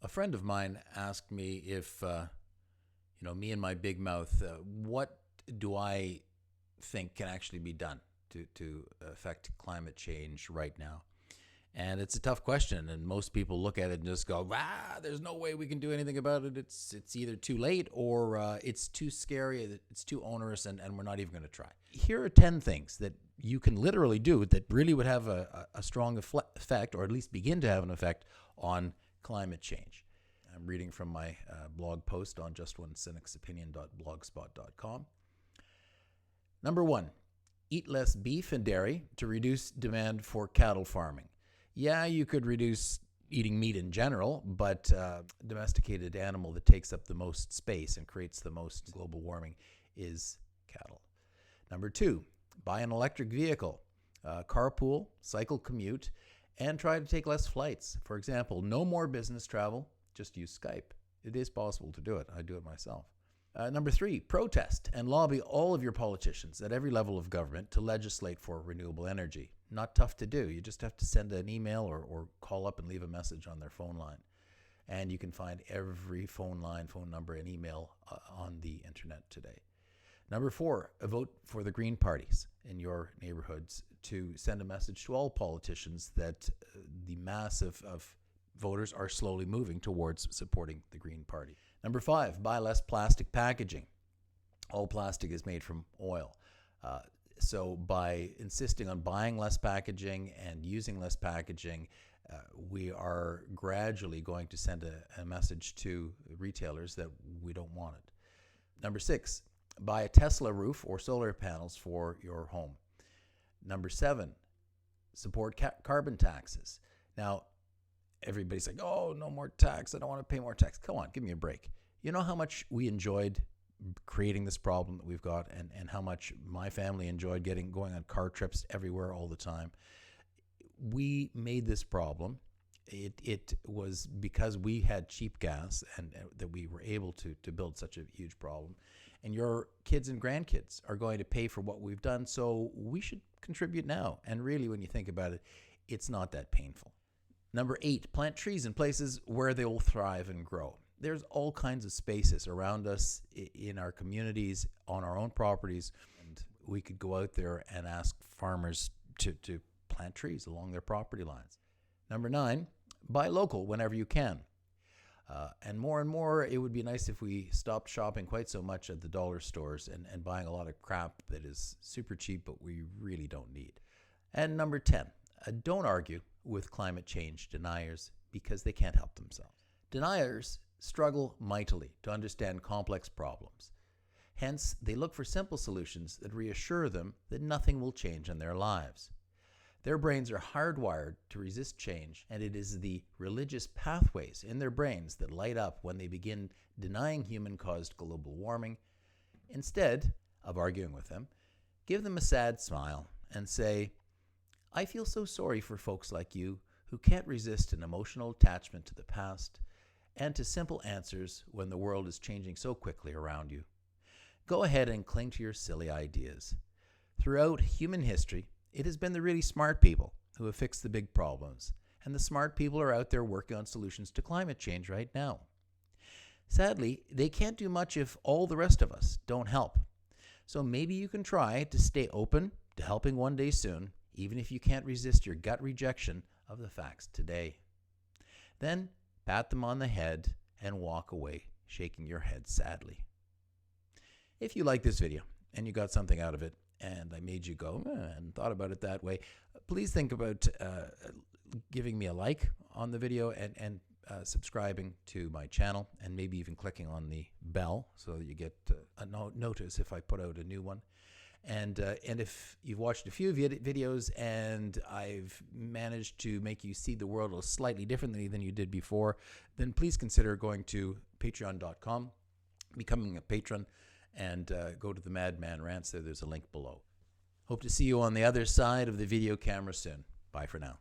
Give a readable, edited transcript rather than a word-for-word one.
A friend of mine asked me if, me and my big mouth, what do I think can actually be done to affect climate change right now? And it's a tough question, and most people look at it and just go, there's no way we can do anything about it. It's either too late or it's too scary, it's too onerous, and we're not even going to try. Here are 10 things that you can literally do that really would have a strong effect, or at least begin to have an effect on climate change. I'm reading from my blog post on justonecynicsopinion.blogspot.com. Number 1, eat less beef and dairy to reduce demand for cattle farming. Yeah, you could reduce eating meat in general, but domesticated animal that takes up the most space and creates the most global warming is cattle. Number 2, buy an electric vehicle, carpool, cycle commute, and try to take less flights. For example, no more business travel, just use Skype. It is possible to do it. I do it myself. Number 3, protest and lobby all of your politicians at every level of government to legislate for renewable energy. Not tough to do. You just have to send an email or call up and leave a message on their phone line. And you can find every phone line, phone number, and email on the internet today. Number 4, vote for the Green parties in your neighborhoods to send a message to all politicians that the mass of voters are slowly moving towards supporting the Green Party. Number 5, buy less plastic packaging. All plastic is made from oil. So by insisting on buying less packaging and using less packaging, we are gradually going to send a message to retailers that we don't want it. Number 6, buy a Tesla roof or solar panels for your home. Number 7, support carbon taxes. Now, everybody's like, oh, no more tax. I don't want to pay more tax. Come on, give me a break. You know how much we enjoyed creating this problem that we've got, and how much my family enjoyed going on car trips everywhere all the time. We made this problem. It was because we had cheap gas and that we were able to build such a huge problem. And your kids and grandkids are going to pay for what we've done, so we should contribute now. And really, when you think about it, it's not that painful. Number 8, plant trees in places where they will thrive and grow. There's all kinds of spaces around us in our communities, on our own properties, and we could go out there and ask farmers to plant trees along their property lines. Number 9, buy local whenever you can. And more, it would be nice if we stopped shopping quite so much at the dollar stores and buying a lot of crap that is super cheap but we really don't need. And number 10, don't argue with climate change deniers because they can't help themselves. Deniers struggle mightily to understand complex problems. Hence, they look for simple solutions that reassure them that nothing will change in their lives. Their brains are hardwired to resist change, and it is the religious pathways in their brains that light up when they begin denying human-caused global warming. Instead of arguing with them, give them a sad smile and say, I feel so sorry for folks like you who can't resist an emotional attachment to the past and to simple answers when the world is changing so quickly around you. Go ahead and cling to your silly ideas. Throughout human history, it has been the really smart people who have fixed the big problems, and the smart people are out there working on solutions to climate change right now. Sadly, they can't do much if all the rest of us don't help. So maybe you can try to stay open to helping one day soon, even if you can't resist your gut rejection of the facts today. Then pat them on the head and walk away, shaking your head sadly. If you like this video and you got something out of it, and I made you go, and thought about it that way, please think about giving me a like on the video and subscribing to my channel, and maybe even clicking on the bell so that you get a notice if I put out a new one. And if you've watched a few videos and I've managed to make you see the world slightly differently than you did before, then please consider going to patreon.com, becoming a patron, and go to the Madman Rants. There's a link below. Hope to see you on the other side of the video camera soon. Bye for now.